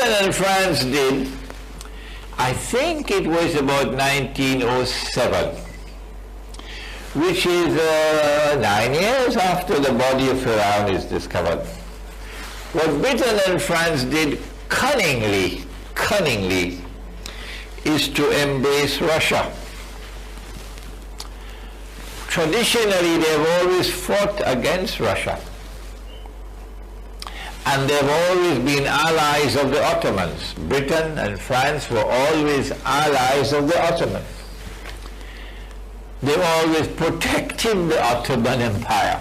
Britain and France did, I think it was about 1907, which is 9 years after the body of Iran is discovered. What Britain and France did cunningly, is to embrace Russia. Traditionally, they've always fought against Russia. And they've always been allies of the Ottomans. Britain and France were always allies of the Ottomans. They always protected the Ottoman Empire.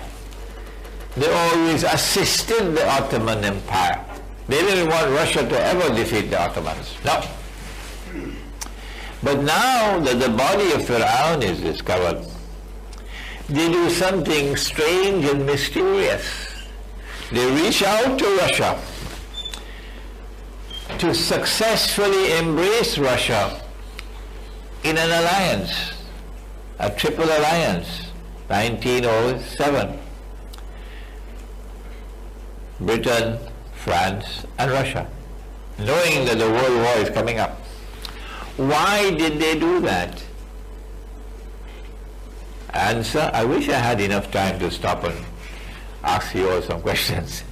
They always assisted the Ottoman Empire. They didn't want Russia to ever defeat the Ottomans. No. But now that the body of Iran is discovered, they do something strange and mysterious. They reach out to Russia to successfully embrace Russia in an alliance, a triple alliance, 1907. Britain, France, and Russia, knowing that the World War is coming up. Why did they do that? Answer, I wish I had enough time to stop and ask you all some questions.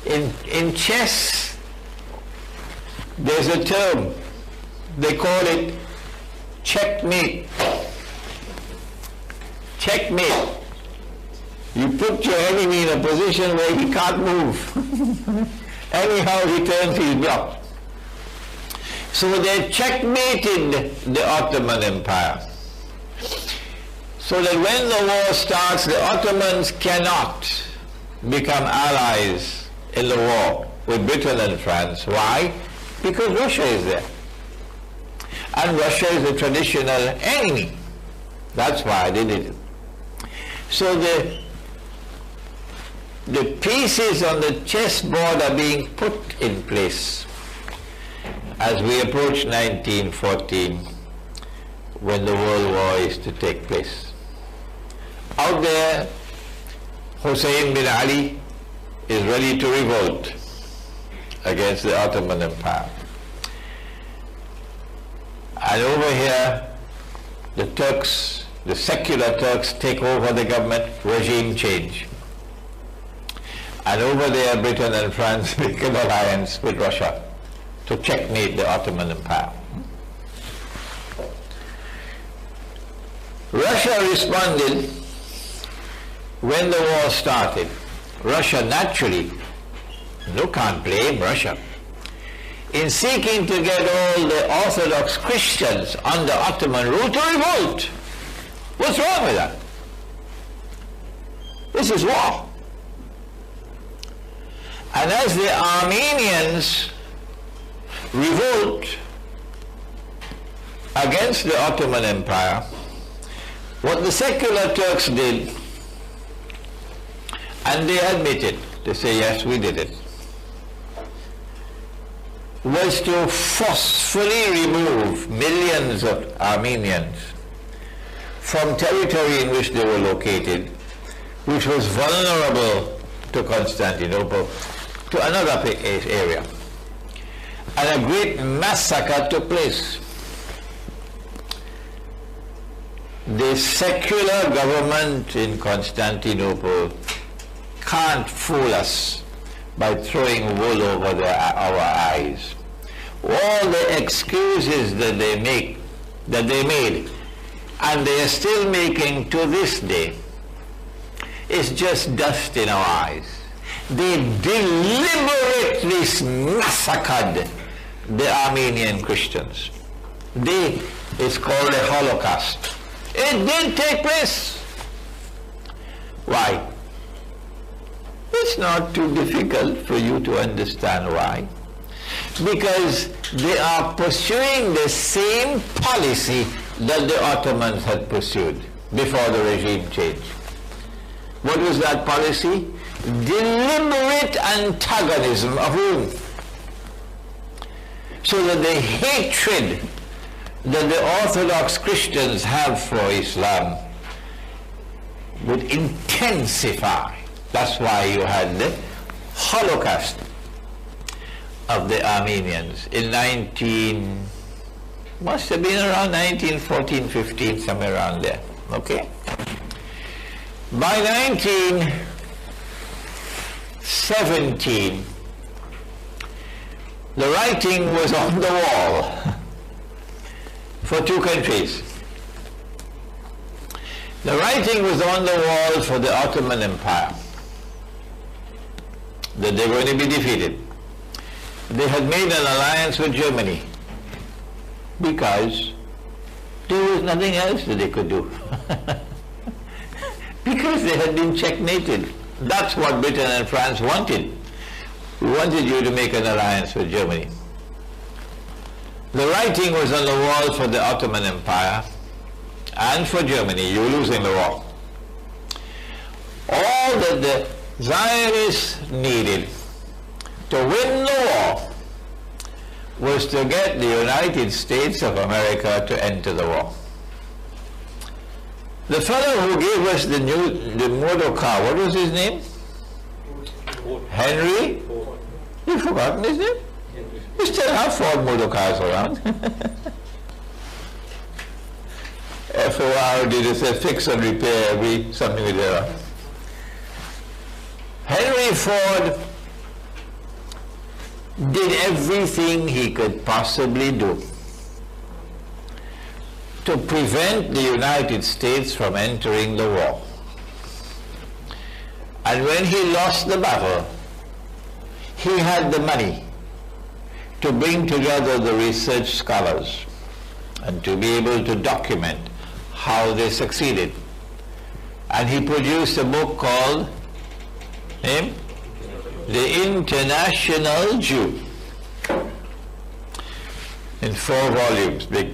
In chess, there's a term, they call it checkmate. Checkmate. You put your enemy in a position where he can't move. Anyhow, he turns his block. So they checkmated the Ottoman Empire. So that when the war starts, the Ottomans cannot become allies in the war with Britain and France. Why? Because Russia is there. And Russia is a traditional enemy. That's why they did it. So the pieces on the chessboard are being put in place as we approach 1914, when the World War is to take place. Out there, Hussein bin Ali is ready to revolt against the Ottoman Empire. And over here, the Turks, the secular Turks, take over the government, regime change. And over there, Britain and France make an alliance with Russia to checkmate the Ottoman Empire. Russia responded when the war started. Russia naturally, you can't blame Russia, in seeking to get all the Orthodox Christians under Ottoman rule to revolt. What's wrong with that? This is war. And as the Armenians revolt against the Ottoman Empire, what the secular Turks did, and they admitted, they say, yes, we did it, was to forcefully remove millions of Armenians from territory in which they were located, which was vulnerable to Constantinople, to another area. And a great massacre took place. The secular government in Constantinople can't fool us by throwing wool over our eyes. All the excuses that they made, and they are still making to this day, is just dust in our eyes. They deliberately massacred the Armenian Christians. It's called the Holocaust. It did take place. Why? It's not too difficult for you to understand why. Because they are pursuing the same policy that the Ottomans had pursued before the regime change. What was that policy? Deliberate antagonism of whom? So that the hatred that the Orthodox Christians have for Islam would intensify. That's why you had the Holocaust. of the Armenians in must have been around 1914, 15, somewhere around there, okay? By 1917, the writing was on the wall for two countries. The writing was on the wall for the Ottoman Empire, that they were going to be defeated. They had made an alliance with Germany because there was nothing else that they could do. Because they had been checkmated. That's what Britain and France wanted. We wanted you to make an alliance with Germany. The writing was on the wall for the Ottoman Empire and for Germany. You were losing the war. All that the Zionists needed to win the war was to get the United States of America to enter the war. The fellow who gave us the motor car, what was his name? Henry? You've forgotten his name? We still have Ford motor cars around. FOR did a fix and repair, something with that. Henry Ford did everything he could possibly do to prevent the United States from entering the war. And when he lost the battle, he had the money to bring together the research scholars and to be able to document how they succeeded. And he produced a book called The International Jew, in 4 volumes, big,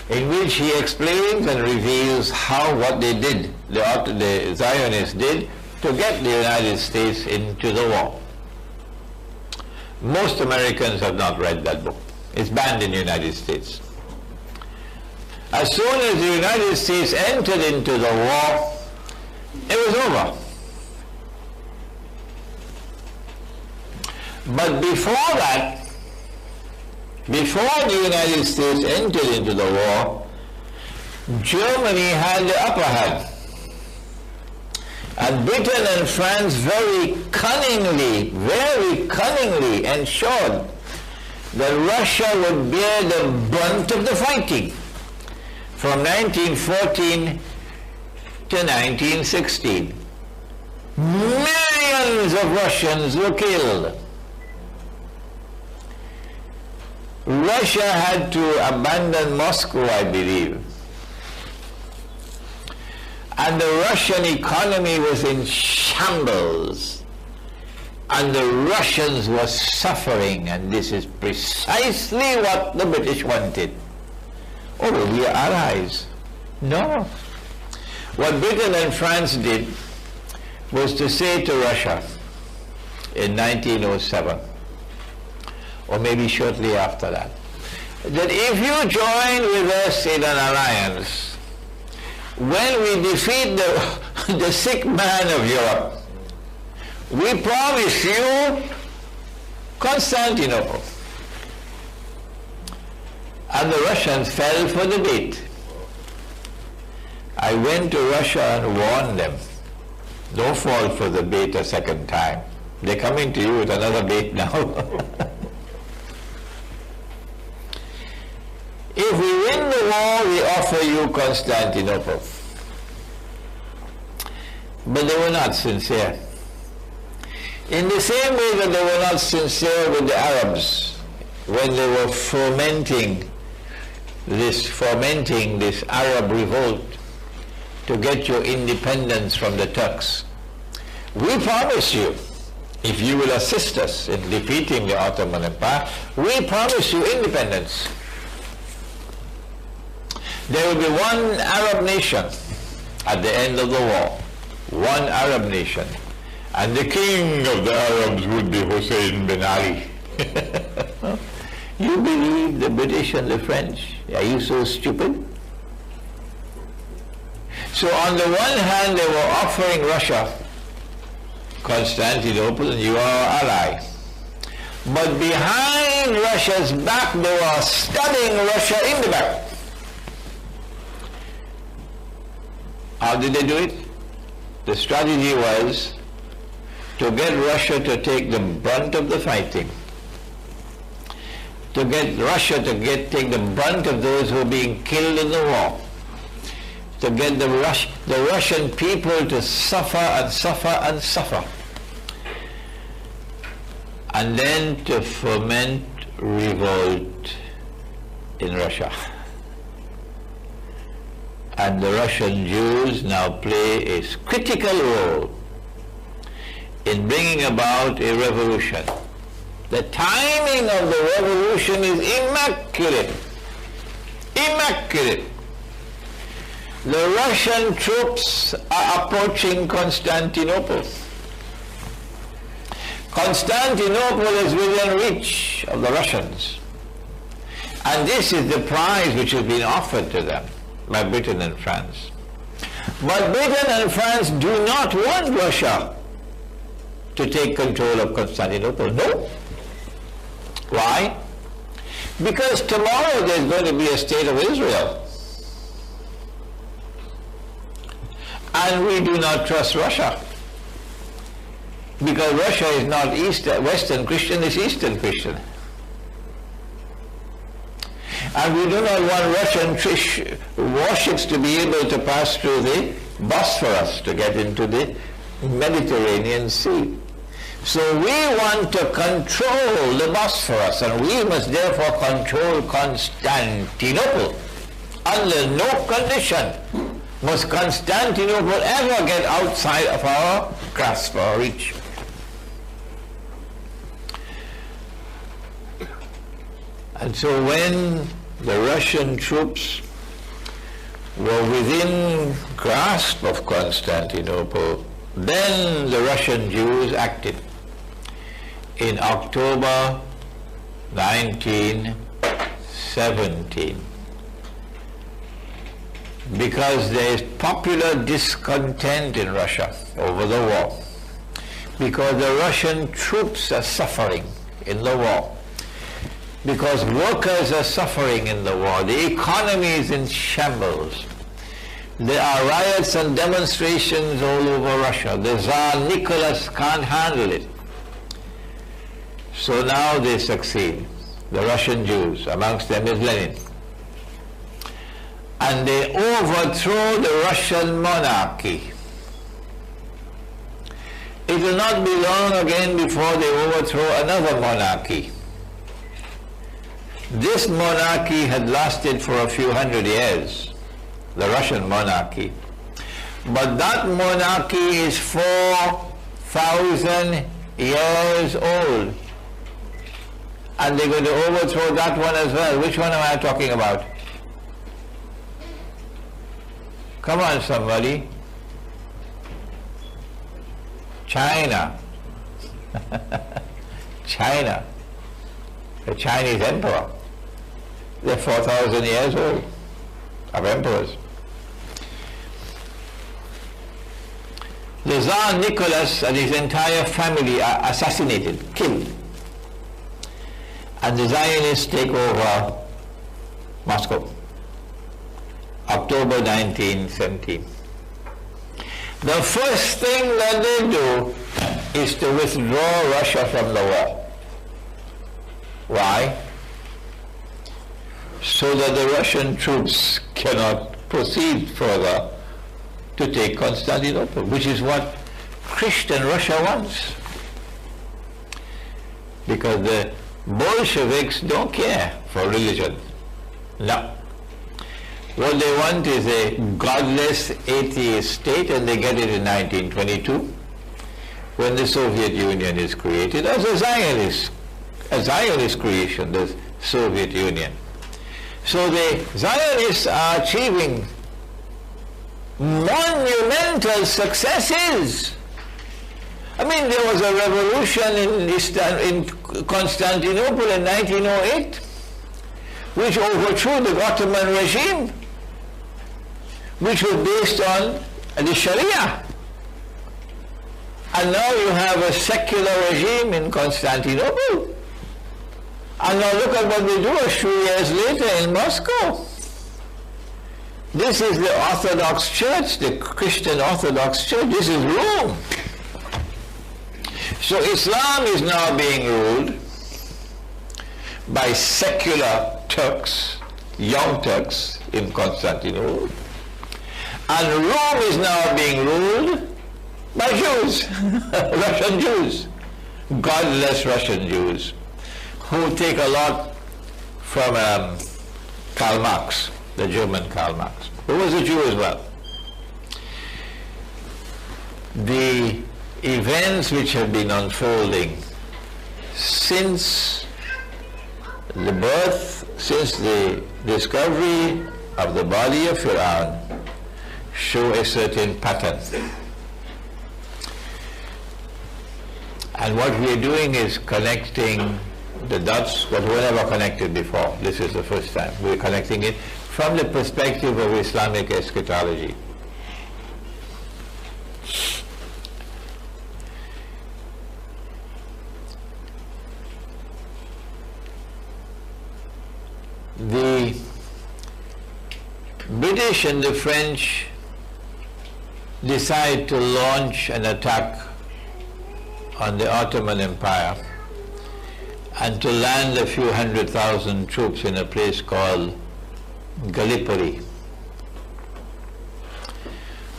in which he explains and reveals what they did, the Zionists did, to get the United States into the war. Most Americans have not read that book. It's banned in the United States. As soon as the United States entered into the war, it was over. But before that, before the United States entered into the war, Germany had the upper hand. And Britain and France very cunningly ensured that Russia would bear the brunt of the fighting from 1914 to 1916. Millions of Russians were killed. Russia had to abandon Moscow, I believe. And the Russian economy was in shambles. And the Russians were suffering, and this is precisely what the British wanted. Oh, we are allies. No. What Britain and France did was to say to Russia in 1907, or maybe shortly after that if you join with us in an alliance, when we defeat the sick man of Europe, we promise you Constantinople. And the Russians fell for the bait. I went to Russia and warned them, don't fall for the bait a second time. They're coming to you with another bait now. If we win the war, we offer you Constantinople. But they were not sincere. In the same way that they were not sincere with the Arabs when they were fomenting this Arab revolt to get your independence from the Turks. We promise you, if you will assist us in defeating the Ottoman Empire, we promise you independence. There will be one Arab nation at the end of the war, one Arab nation, and the king of the Arabs would be Hussein bin Ali. You believe the British and the French? Are you so stupid? So on the one hand, they were offering Russia Constantinople, and you are our ally. But behind Russia's back, they were stabbing Russia in the back. How did they do it? The strategy was to get Russia to take the brunt of the fighting, to get Russia to take the brunt of those who are being killed in the war, to get the Russian people to suffer and suffer and suffer, and then to foment revolt in Russia. And the Russian Jews now play a critical role in bringing about a revolution. The timing of the revolution is immaculate. Immaculate. The Russian troops are approaching Constantinople. Constantinople is within reach of the Russians. And this is the prize which has been offered to them by Britain and France. But Britain and France do not want Russia to take control of Constantinople. No. Why? Because tomorrow there's going to be a state of Israel. And we do not trust Russia. Because Russia is not Western Christian, it's Eastern Christian. And we do not want Russian warships to be able to pass through the Bosphorus to get into the Mediterranean Sea. So we want to control the Bosphorus, and we must therefore control Constantinople. Under no condition must Constantinople ever get outside of our grasp or reach. And so when the Russian troops were within grasp of Constantinople, then the Russian Jews acted in October 1917, because there is popular discontent in Russia over the war, because the Russian troops are suffering in the war, because workers are suffering in the war, the economy is in shambles. There are riots and demonstrations all over Russia. The Tsar Nicholas can't handle it. So now they succeed, the Russian Jews, amongst them is Lenin. And they overthrow the Russian monarchy. It will not be long again before they overthrow another monarchy. This monarchy had lasted for a few hundred years, the Russian monarchy. But that monarchy is 4,000 years old. And they're going to overthrow that one as well. Which one am I talking about? Come on, somebody. China. China. The Chinese emperor. They're 4,000 years old of emperors. The Tsar Nicholas and his entire family are assassinated, killed. And the Zionists take over Moscow, October 1917. The first thing that they do is to withdraw Russia from the war. Why? So that the Russian troops cannot proceed further to take Constantinople, which is what Christian Russia wants. Because the Bolsheviks don't care for religion. No. What they want is a godless atheist state, and they get it in 1922 when the Soviet Union is created as a Zionist creation, the Soviet Union. So the Zionists are achieving monumental successes. I mean, there was a revolution in Constantinople in 1908, which overthrew the Ottoman regime, which was based on the Sharia. And now you have a secular regime in Constantinople. And now look at what they do a few years later in Moscow. This is the Orthodox Church, the Christian Orthodox Church. This is Rome. So Islam is now being ruled by secular Turks, young Turks in Constantinople. And Rome is now being ruled by Jews, Russian Jews, godless Russian Jews, who take a lot from Karl Marx, the German Karl Marx, who was a Jew as well. The events which have been unfolding since the birth, since the discovery of the body of Iran, show a certain pattern. And what we are doing is connecting the dots that were never connected before. This is the first time. We are connecting it from the perspective of Islamic eschatology. The British and the French decide to launch an attack on the Ottoman Empire and to land a few 100,000 troops in a place called Gallipoli.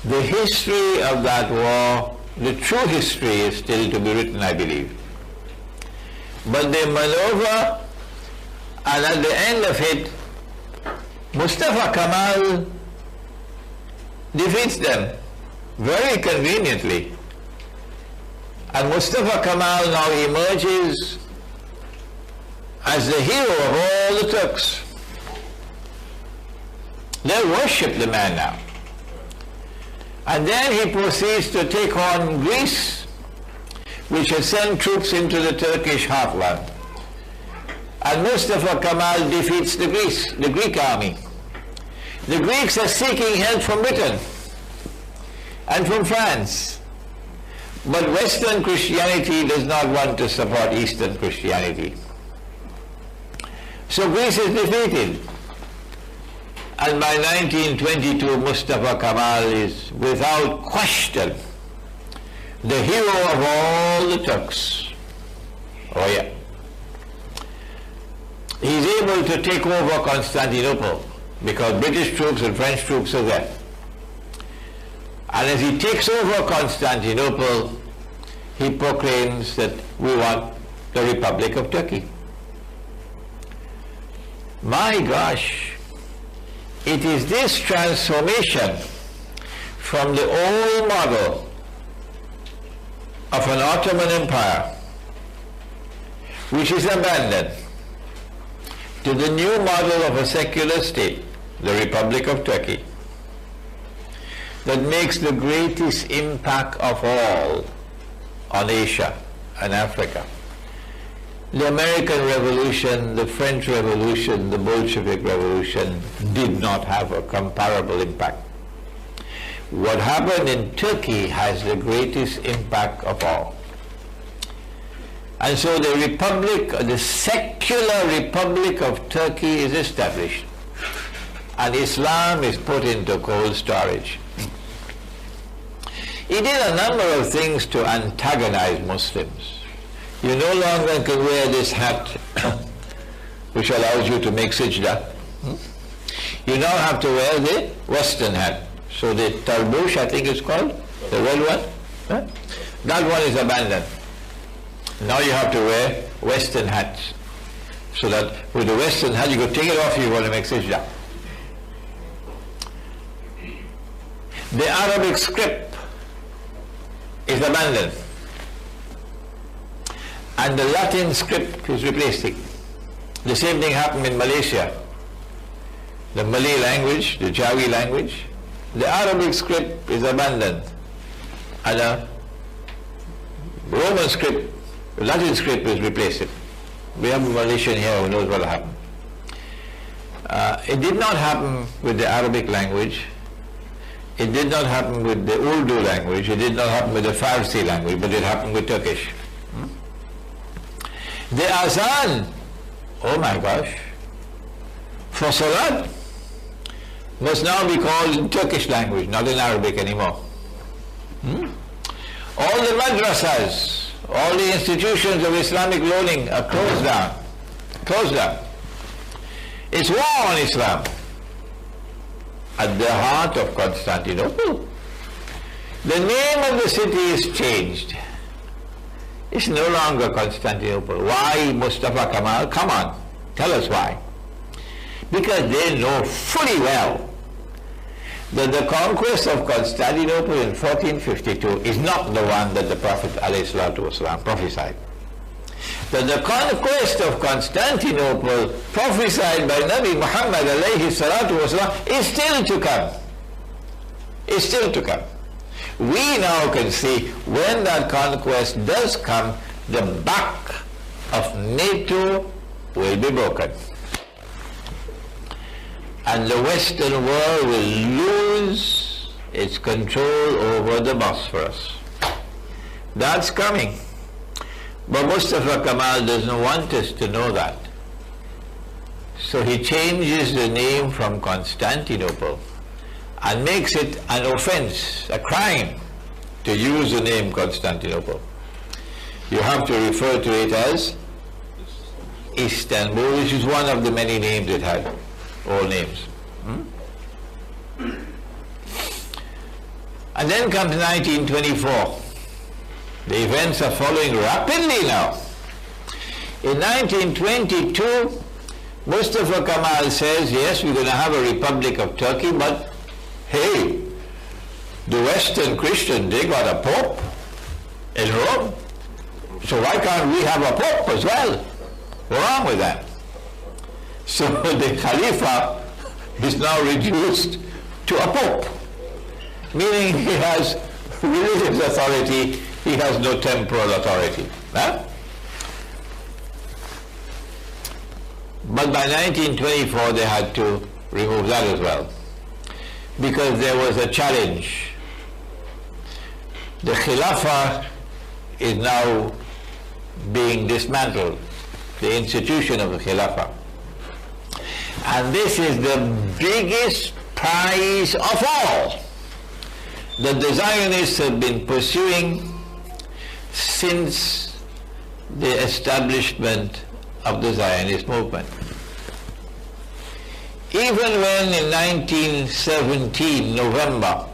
The history of that war, the true history, is still to be written, I believe. But they maneuver, and at the end of it, Mustafa Kemal defeats them very conveniently. And Mustafa Kemal now emerges as the hero of all the Turks. They worship the man now. And then he proceeds to take on Greece, which has sent troops into the Turkish heartland. And Mustafa Kemal defeats the Greek army. The Greeks are seeking help from Britain and from France. But Western Christianity does not want to support Eastern Christianity. So Greece is defeated. And by 1922, Mustafa Kemal is, without question, the hero of all the Turks. Oh yeah. He's able to take over Constantinople because British troops and French troops are there. And as he takes over Constantinople, he proclaims that we want the Republic of Turkey. My gosh, it is this transformation from the old model of an Ottoman Empire, which is abandoned, to the new model of a secular state, the Republic of Turkey, that makes the greatest impact of all on Asia and Africa. The American Revolution, the French Revolution, the Bolshevik Revolution did not have a comparable impact. What happened in Turkey has the greatest impact of all. And so the Republic, the secular Republic of Turkey is established. And Islam is put into cold storage. He did a number of things to antagonize Muslims. You no longer can wear this hat which allows you to make sajda. You now have to wear the Western hat. So the tarbush, I think it's called, the red one, that one is abandoned. Now you have to wear Western hats. So that with the Western hat, you could take it off if you want to make sajda. The Arabic script is abandoned. And the Latin script is replaced. The same thing happened in Malaysia. The Malay language, the Jawi language, the Arabic script is abandoned. And the Roman script, the Latin script is replaced. We have a Malaysian here who knows what happened. It did not happen with the Arabic language. It did not happen with the Urdu language, it did not happen with the Farsi language, but it happened with Turkish. The Azan, oh my gosh, for Salat, must now be called in Turkish language, not in Arabic anymore. All the madrasas, all the institutions of Islamic learning are closed down. Closed down. It's war on Islam. At the heart of Constantinople. The name of the city is changed. It's no longer Constantinople. Why Mustafa Kemal? Come on, tell us why. Because they know fully well that the conquest of Constantinople in 1452 is not the one that the Prophet ﷺ prophesied. That the conquest of Constantinople prophesied by Nabi Muhammad ﷺ is still to come. Is still to come. We now can see when that conquest does come, the back of NATO will be broken. And the Western world will lose its control over the Bosphorus. That's coming. But Mustafa Kemal doesn't want us to know that. So he changes the name from Constantinople and makes it an offense, a crime, to use the name Constantinople. You have to refer to it as Istanbul, which is one of the many names it had. All names. And then comes 1924. The events are following rapidly now. In 1922, Mustafa Kemal says, yes, we're going to have a Republic of Turkey, but hey, the Western Christians, they got a Pope in Rome. So why can't we have a Pope as well? What's wrong with that? So the Khalifa is now reduced to a Pope, meaning he has religious authority, he has no temporal authority. Huh? But by 1924 they had to remove that as well, because there was a challenge. The Khilafah is now being dismantled, the institution of the Khilafah. And this is the biggest prize of all that the Zionists have been pursuing since the establishment of the Zionist movement. Even when in 1917, November,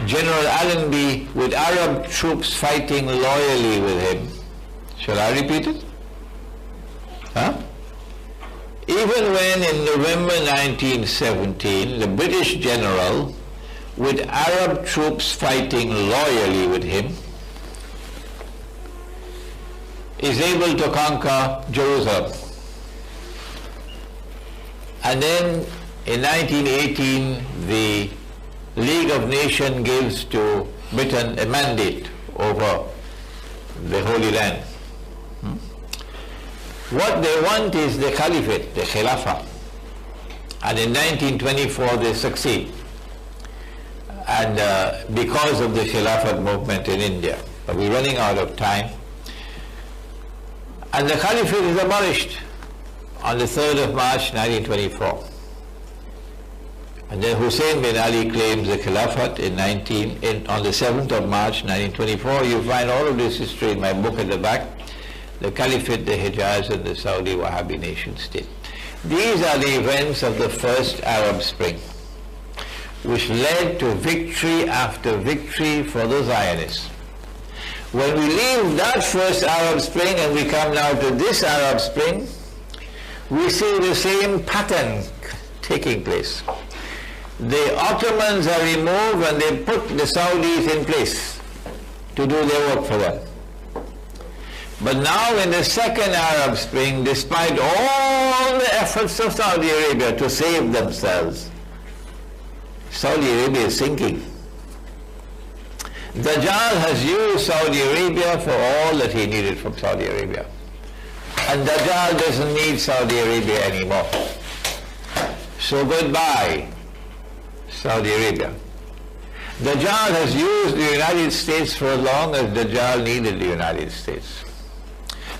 General Allenby, with Arab troops fighting loyally with him, shall I repeat it? Huh? Even when in November 1917, the British general, with Arab troops fighting loyally with him, is able to conquer Jerusalem. And then in 1918, the League of Nations gives to Britain a mandate over the Holy Land. What they want is the Caliphate, the Khilafah. And in 1924 they succeed. And because of the Khilafat movement in India. But we're running out of time. And the Caliphate is abolished on the 3rd of March 1924. And then Hussein bin Ali claims the Khilafat on the 7th of March 1924. You find all of this history in my book at the back. The Caliphate, the Hijaz, and the Saudi Wahhabi nation state. These are the events of the first Arab Spring, which led to victory after victory for the Zionists. When we leave that first Arab Spring and we come now to this Arab Spring, we see the same pattern taking place. The Ottomans are removed and they put the Saudis in place to do their work for them. But now in the second Arab Spring, despite all the efforts of Saudi Arabia to save themselves, Saudi Arabia is sinking. Dajjal has used Saudi Arabia for all that he needed from Saudi Arabia. And Dajjal doesn't need Saudi Arabia anymore. So goodbye, Saudi Arabia. Dajjal has used the United States for as long as Dajjal needed the United States.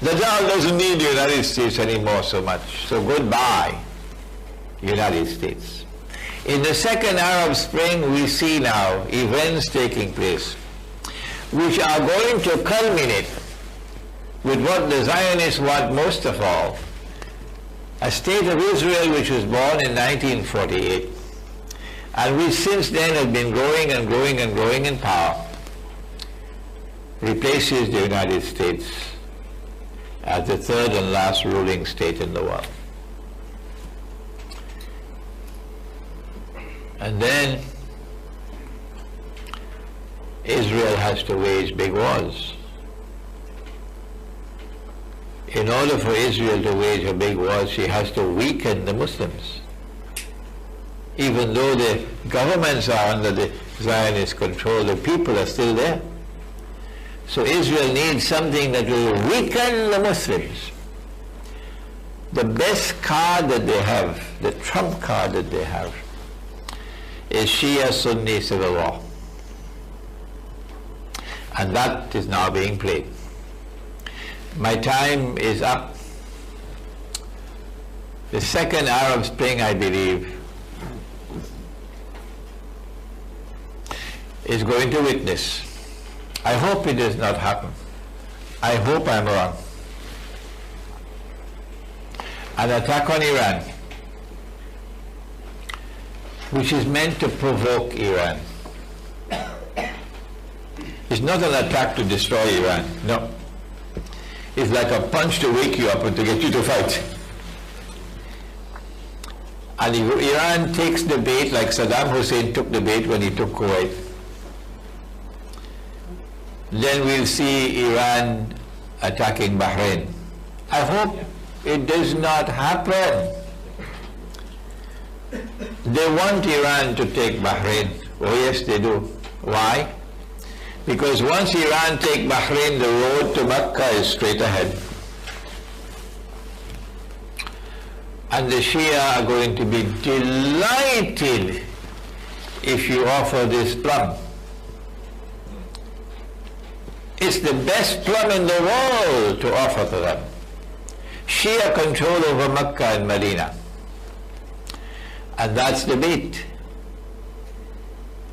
Dajjal doesn't need the United States anymore so much, so goodbye, United States. In the second Arab Spring, we see now events taking place which are going to culminate with what the Zionists want most of all, a state of Israel which was born in 1948 and which since then has been growing and growing and growing in power, replaces the United States as the third and last ruling state in the world. And then Israel has to wage big wars. In order for Israel to wage a big war, she has to weaken the Muslims. Even though the governments are under the Zionist control, the people are still there. So Israel needs something that will weaken the Muslims. The best card that they have, the trump card that they have, is Shia-Sunni civil war. And that is now being played. My time is up. The second Arab Spring, I believe, is going to witness. I hope it does not happen. I hope I'm wrong. An attack on Iran, which is meant to provoke Iran. It's not an attack to destroy Iran, no. It's like a punch to wake you up and to get you to fight. And if Iran takes the bait like Saddam Hussein took the bait when he took Kuwait, then we'll see Iran attacking Bahrain. I hope it does not happen. They want Iran to take Bahrain. Oh yes, they do. Why? Because once Iran take Bahrain, the road to Mecca is straight ahead. And the Shia are going to be delighted if you offer this plum. It's the best plum in the world to offer to them. Shia control over Mecca and Medina. And that's the bait.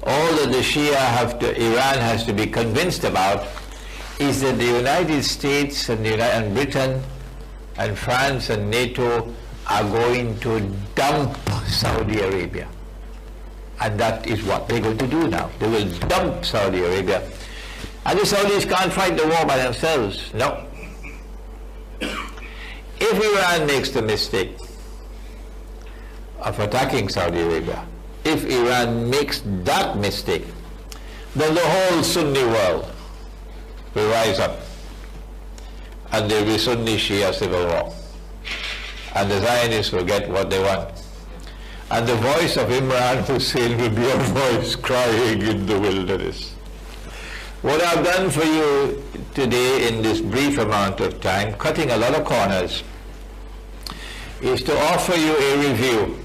All that the Shia Iran has to be convinced about is that the United States and Britain and France and NATO are going to dump Saudi Arabia. And that is what they're going to do now. They will dump Saudi Arabia. And the Saudis can't fight the war by themselves. No. If Iran makes the mistake of attacking Saudi Arabia, if Iran makes that mistake, then the whole Sunni world will rise up and there will be Sunni-Shia civil war. And the Zionists will get what they want. And the voice of Imran Hussein will be a voice crying in the wilderness. What I've done for you today in this brief amount of time, cutting a lot of corners, is to offer you a review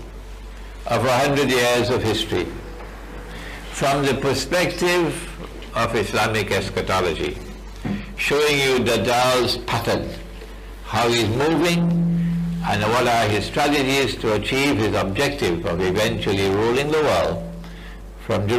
of 100 years of history from the perspective of Islamic eschatology, showing you Dajjal's pattern, how he's moving, and what are his strategies to achieve his objective of eventually ruling the world from Jerusalem.